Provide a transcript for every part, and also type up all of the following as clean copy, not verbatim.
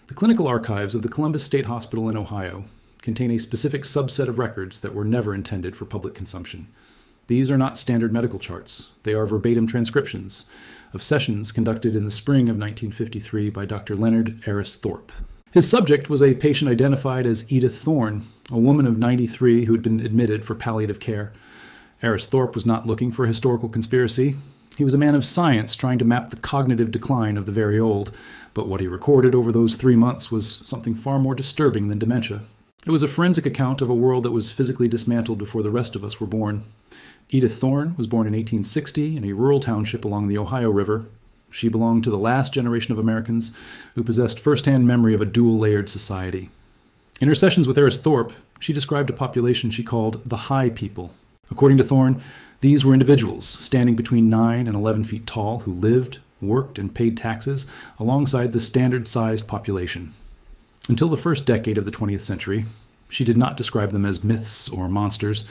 The clinical archives of the Columbus State Hospital in Ohio contain a specific subset of records that were never intended for public consumption. These are not standard medical charts. They are verbatim transcriptions of sessions conducted in the spring of 1953 by Dr. Leonard Aris Thorpe. His subject was a patient identified as Edith Thorne, a woman of 93 who had been admitted for palliative care. Aris Thorpe was not looking for a historical conspiracy. He was a man of science trying to map the cognitive decline of the very old, but what he recorded over those 3 months was something far more disturbing than dementia. It was a forensic account of a world that was physically dismantled before the rest of us were born. Edith Thorne was born in 1860 in a rural township along the Ohio River. She belonged to the last generation of Americans who possessed first-hand memory of a dual-layered society. In her sessions with Aris Thorpe, she described a population she called the high people. According to Thorne, these were individuals standing between 9 and 11 feet tall who lived, worked, and paid taxes alongside the standard-sized population. Until the first decade of the 20th century, she did not describe them as myths or monsters.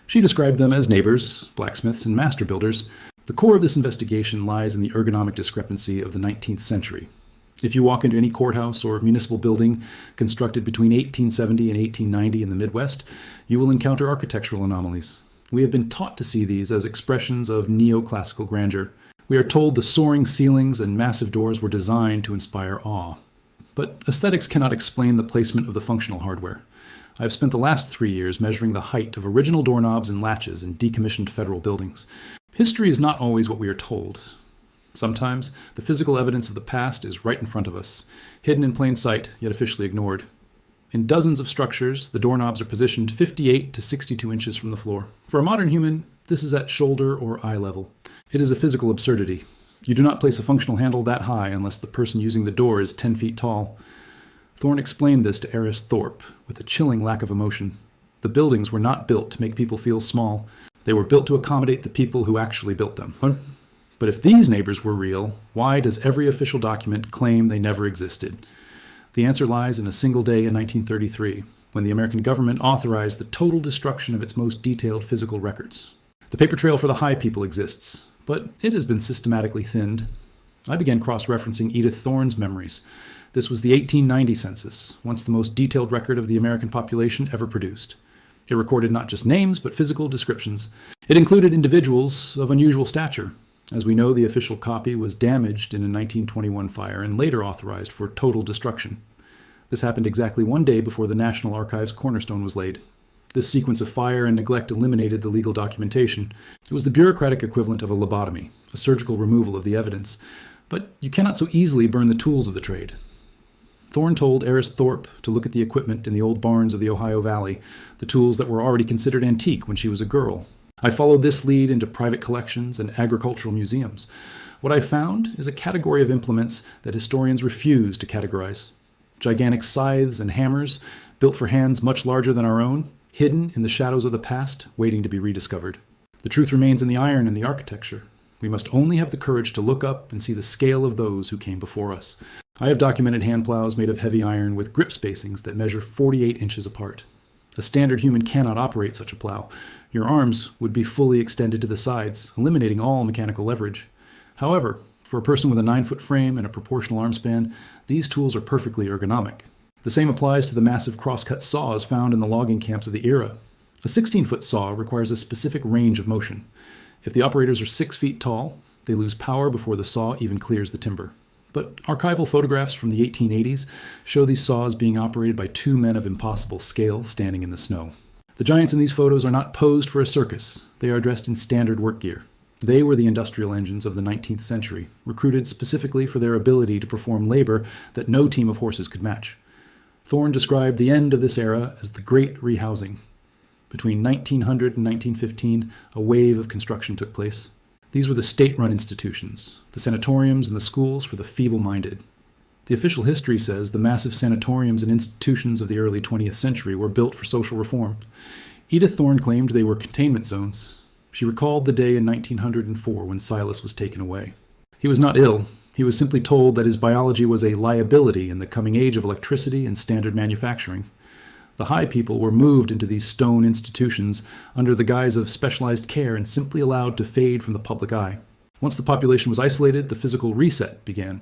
She described them as neighbors, blacksmiths, and master builders. The core of this investigation lies in the ergonomic discrepancy of the 19th century. If you walk into any courthouse or municipal building constructed between 1870 and 1890 in the Midwest, you will encounter architectural anomalies. We have been taught to see these as expressions of neoclassical grandeur. We are told the soaring ceilings and massive doors were designed to inspire awe. But aesthetics cannot explain the placement of the functional hardware. I have spent the last 3 years measuring the height of original doorknobs and latches in decommissioned federal buildings. History is not always what we are told. Sometimes the physical evidence of the past is right in front of us, hidden in plain sight, yet officially ignored. In dozens of structures, the doorknobs are positioned 58 to 62 inches from the floor. For a modern human, this is at shoulder or eye level. It is a physical absurdity. You do not place a functional handle that high unless the person using the door is 10 feet tall. Thorne explained this to Aris Thorpe with a chilling lack of emotion. The buildings were not built to make people feel small. They were built to accommodate the people who actually built them. But if these neighbors were real, why does every official document claim they never existed? The answer lies in a single day in 1933, when the American government authorized the total destruction of its most detailed physical records. The paper trail for the high people exists, but it has been systematically thinned. I began cross-referencing Edith Thorne's memories. This was the 1890 census, once the most detailed record of the American population ever produced. It recorded not just names, but physical descriptions. It included individuals of unusual stature. As we know, the official copy was damaged in a 1921 fire and later authorized for total destruction. This happened exactly 1 day before the National Archives cornerstone was laid. This sequence of fire and neglect eliminated the legal documentation. It was the bureaucratic equivalent of a lobotomy, a surgical removal of the evidence. But you cannot so easily burn the tools of the trade. Thorne told Aris Thorpe to look at the equipment in the old barns of the Ohio Valley, the tools that were already considered antique when she was a girl. I followed this lead into private collections and agricultural museums. What I found is a category of implements that historians refuse to categorize. Gigantic scythes and hammers, built for hands much larger than our own, hidden in the shadows of the past, waiting to be rediscovered. The truth remains in the iron and the architecture. We must only have the courage to look up and see the scale of those who came before us. I have documented hand plows made of heavy iron with grip spacings that measure 48 inches apart. A standard human cannot operate such a plow. Your arms would be fully extended to the sides, eliminating all mechanical leverage. However, for a person with a 9-foot frame and a proportional arm span, these tools are perfectly ergonomic. The same applies to the massive crosscut saws found in the logging camps of the era. A 16-foot saw requires a specific range of motion. If the operators are 6 feet tall, they lose power before the saw even clears the timber. But archival photographs from the 1880s show these saws being operated by 2 men of impossible scale standing in the snow. The giants in these photos are not posed for a circus. They are dressed in standard work gear. They were the industrial engines of the 19th century, recruited specifically for their ability to perform labor that no team of horses could match. Thorne described the end of this era as the Great Rehousing. Between 1900 and 1915, a wave of construction took place. These were the state-run institutions, the sanatoriums and the schools for the feeble-minded. The official history says the massive sanatoriums and institutions of the early 20th century were built for social reform. Edith Thorne claimed they were containment zones. She recalled the day in 1904 when Silas was taken away. He was not ill. He was simply told that his biology was a liability in the coming age of electricity and standard manufacturing. The high people were moved into these stone institutions under the guise of specialized care and simply allowed to fade from the public eye. Once the population was isolated, the physical reset began.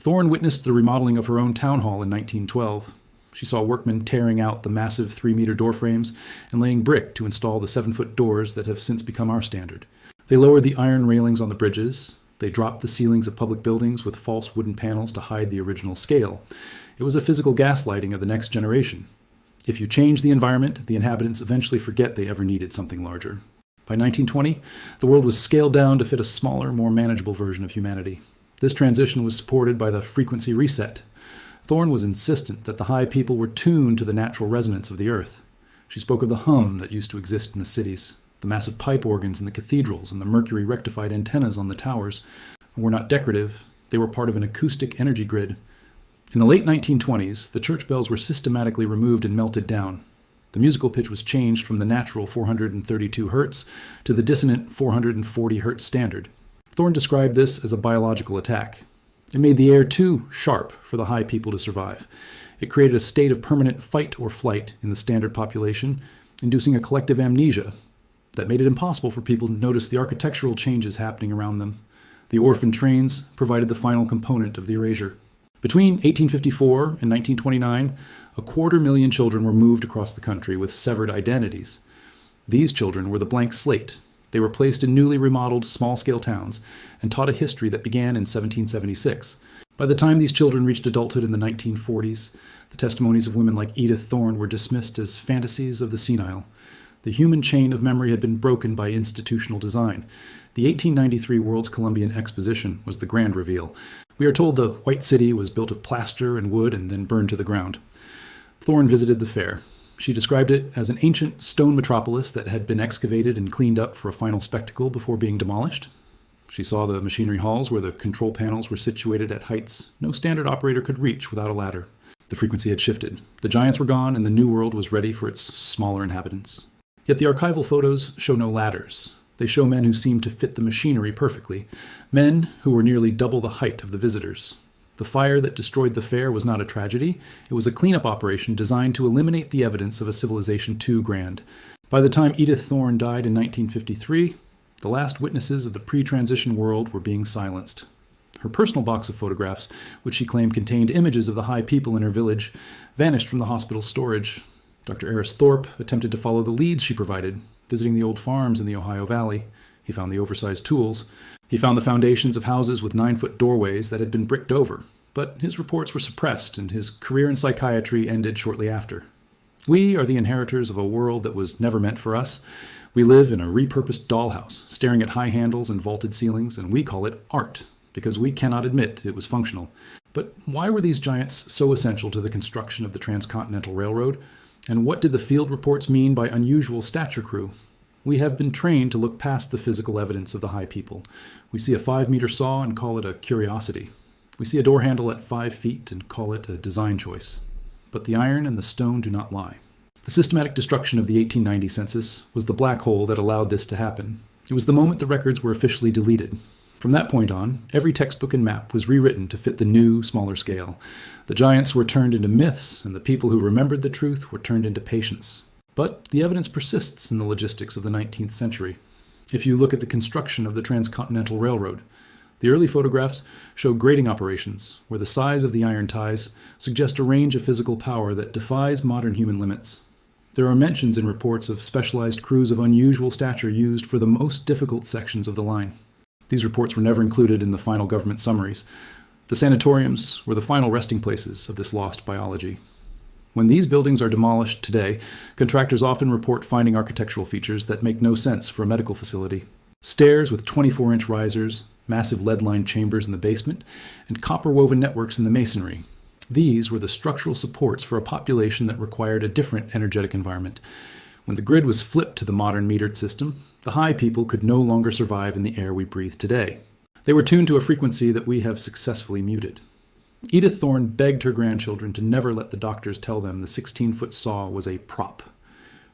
Thorne witnessed the remodeling of her own town hall in 1912. She saw workmen tearing out the massive 3-meter door frames and laying brick to install the 7-foot doors that have since become our standard. They lowered the iron railings on the bridges. They dropped the ceilings of public buildings with false wooden panels to hide the original scale. It was a physical gaslighting of the next generation. If you change the environment, the inhabitants eventually forget they ever needed something larger. By 1920, the world was scaled down to fit a smaller, more manageable version of humanity. This transition was supported by the frequency reset. Thorne was insistent that the high people were tuned to the natural resonance of the earth. She spoke of the hum that used to exist in the cities. The massive pipe organs in the cathedrals and the mercury-rectified antennas on the towers were not decorative. They were part of an acoustic energy grid. In the late 1920s, the church bells were systematically removed and melted down. The musical pitch was changed from the natural 432 Hz to the dissonant 440 Hz standard. Thorne described this as a biological attack. It made the air too sharp for the high people to survive. It created a state of permanent fight or flight in the standard population, inducing a collective amnesia that made it impossible for people to notice the architectural changes happening around them. The Orphan Trains provided the final component of the erasure. Between 1854 and 1929, 250,000 children were moved across the country with severed identities. These children were the blank slate. They were placed in newly remodeled small-scale towns and taught a history that began in 1776. By the time these children reached adulthood in the 1940s, the testimonies of women like Edith Thorne were dismissed as fantasies of the senile. The human chain of memory had been broken by institutional design. The 1893 World's Columbian Exposition was the grand reveal. We are told the White City was built of plaster and wood and then burned to the ground. Thorne visited the fair. She described it as an ancient stone metropolis that had been excavated and cleaned up for a final spectacle before being demolished. She saw the machinery halls where the control panels were situated at heights no standard operator could reach without a ladder. The frequency had shifted. The giants were gone and the new world was ready for its smaller inhabitants. Yet the archival photos show no ladders. They show men who seemed to fit the machinery perfectly, men who were nearly double the height of the visitors. The fire that destroyed the fair was not a tragedy. It was a cleanup operation designed to eliminate the evidence of a civilization too grand. By the time Edith Thorne died in 1953, the last witnesses of the pre-transition world were being silenced. Her personal box of photographs, which she claimed contained images of the high people in her village, vanished from the hospital's storage. Dr. Eris Thorpe attempted to follow the leads she provided, visiting the old farms in the Ohio Valley. He found the oversized tools. He found the foundations of houses with 9-foot doorways that had been bricked over, but his reports were suppressed and his career in psychiatry ended shortly after. We are the inheritors of a world that was never meant for us. We live in a repurposed dollhouse, staring at high handles and vaulted ceilings, and we call it art, because we cannot admit it was functional. But why were these giants so essential to the construction of the Transcontinental Railroad? And what did the field reports mean by unusual stature crew? We have been trained to look past the physical evidence of the high people. We see a 5-meter saw and call it a curiosity. We see a door handle at 5 feet and call it a design choice. But the iron and the stone do not lie. The systematic destruction of the 1890 census was the black hole that allowed this to happen. It was the moment the records were officially deleted. From that point on, every textbook and map was rewritten to fit the new, smaller scale. The giants were turned into myths, and the people who remembered the truth were turned into patients. But the evidence persists in the logistics of the 19th century. If you look at the construction of the Transcontinental Railroad, the early photographs show grading operations, where the size of the iron ties suggest a range of physical power that defies modern human limits. There are mentions in reports of specialized crews of unusual stature used for the most difficult sections of the line. These reports were never included in the final government summaries. The sanatoriums were the final resting places of this lost biology. When these buildings are demolished today, contractors often report finding architectural features that make no sense for a medical facility. Stairs with 24-inch risers, massive lead-lined chambers in the basement, and copper-woven networks in the masonry. These were the structural supports for a population that required a different energetic environment. When the grid was flipped to the modern metered system, the high people could no longer survive in the air we breathe today. They were tuned to a frequency that we have successfully muted. Edith Thorne begged her grandchildren to never let the doctors tell them the 16-foot saw was a prop.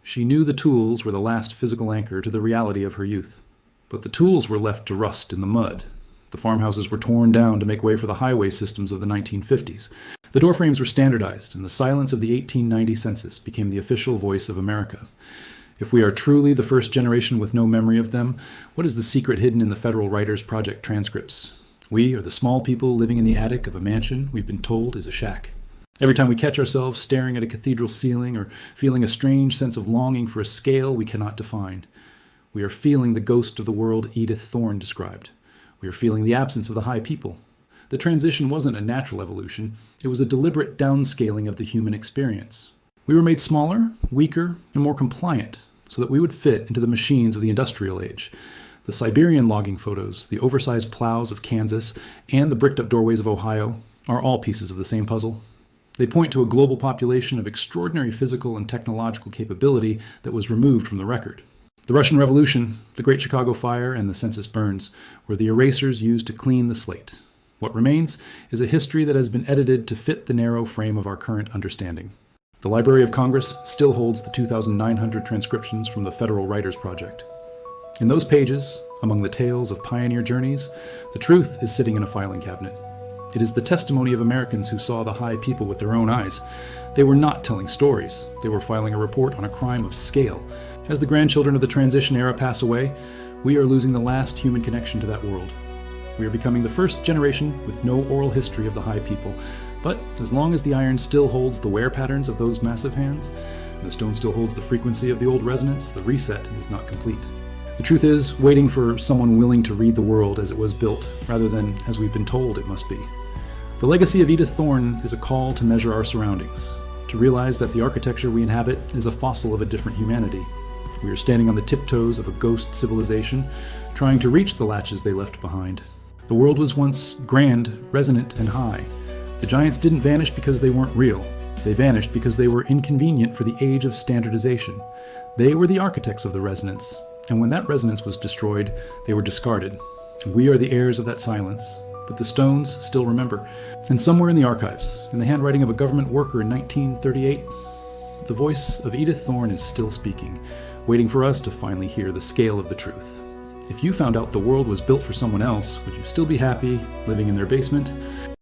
She knew the tools were the last physical anchor to the reality of her youth. But the tools were left to rust in the mud. The farmhouses were torn down to make way for the highway systems of the 1950s. The doorframes were standardized, and the silence of the 1890 census became the official voice of America. If we are truly the first generation with no memory of them, what is the secret hidden in the Federal Writers' Project transcripts? We are the small people living in the attic of a mansion we've been told is a shack. Every time we catch ourselves staring at a cathedral ceiling or feeling a strange sense of longing for a scale we cannot define, we are feeling the ghost of the world Edith Thorne described. We are feeling the absence of the high people. The transition wasn't a natural evolution. It was a deliberate downscaling of the human experience. We were made smaller, weaker, and more compliant so that we would fit into the machines of the industrial age. The Siberian logging photos, the oversized plows of Kansas, and the bricked-up doorways of Ohio are all pieces of the same puzzle. They point to a global population of extraordinary physical and technological capability that was removed from the record. The Russian Revolution, the Great Chicago Fire, and the census burns were the erasers used to clean the slate. What remains is a history that has been edited to fit the narrow frame of our current understanding. The Library of Congress still holds the 2,900 transcriptions from the Federal Writers Project. In those pages, among the tales of pioneer journeys, the truth is sitting in a filing cabinet. It is the testimony of Americans who saw the high people with their own eyes. They were not telling stories. They were filing a report on a crime of scale. As the grandchildren of the transition era pass away, we are losing the last human connection to that world. We are becoming the first generation with no oral history of the high people. But as long as the iron still holds the wear patterns of those massive hands, and the stone still holds the frequency of the old resonance, the reset is not complete. The truth is, waiting for someone willing to read the world as it was built, rather than as we've been told it must be. The legacy of Edith Thorne is a call to measure our surroundings, to realize that the architecture we inhabit is a fossil of a different humanity. We are standing on the tiptoes of a ghost civilization, trying to reach the latches they left behind. The world was once grand, resonant, and high. The giants didn't vanish because they weren't real. They vanished because they were inconvenient for the age of standardization. They were the architects of the resonance, and when that resonance was destroyed, they were discarded. We are the heirs of that silence, but the stones still remember. And somewhere in the archives, in the handwriting of a government worker in 1938, the voice of Edith Thorne is still speaking, waiting for us to finally hear the scale of the truth. If you found out the world was built for someone else, would you still be happy living in their basement?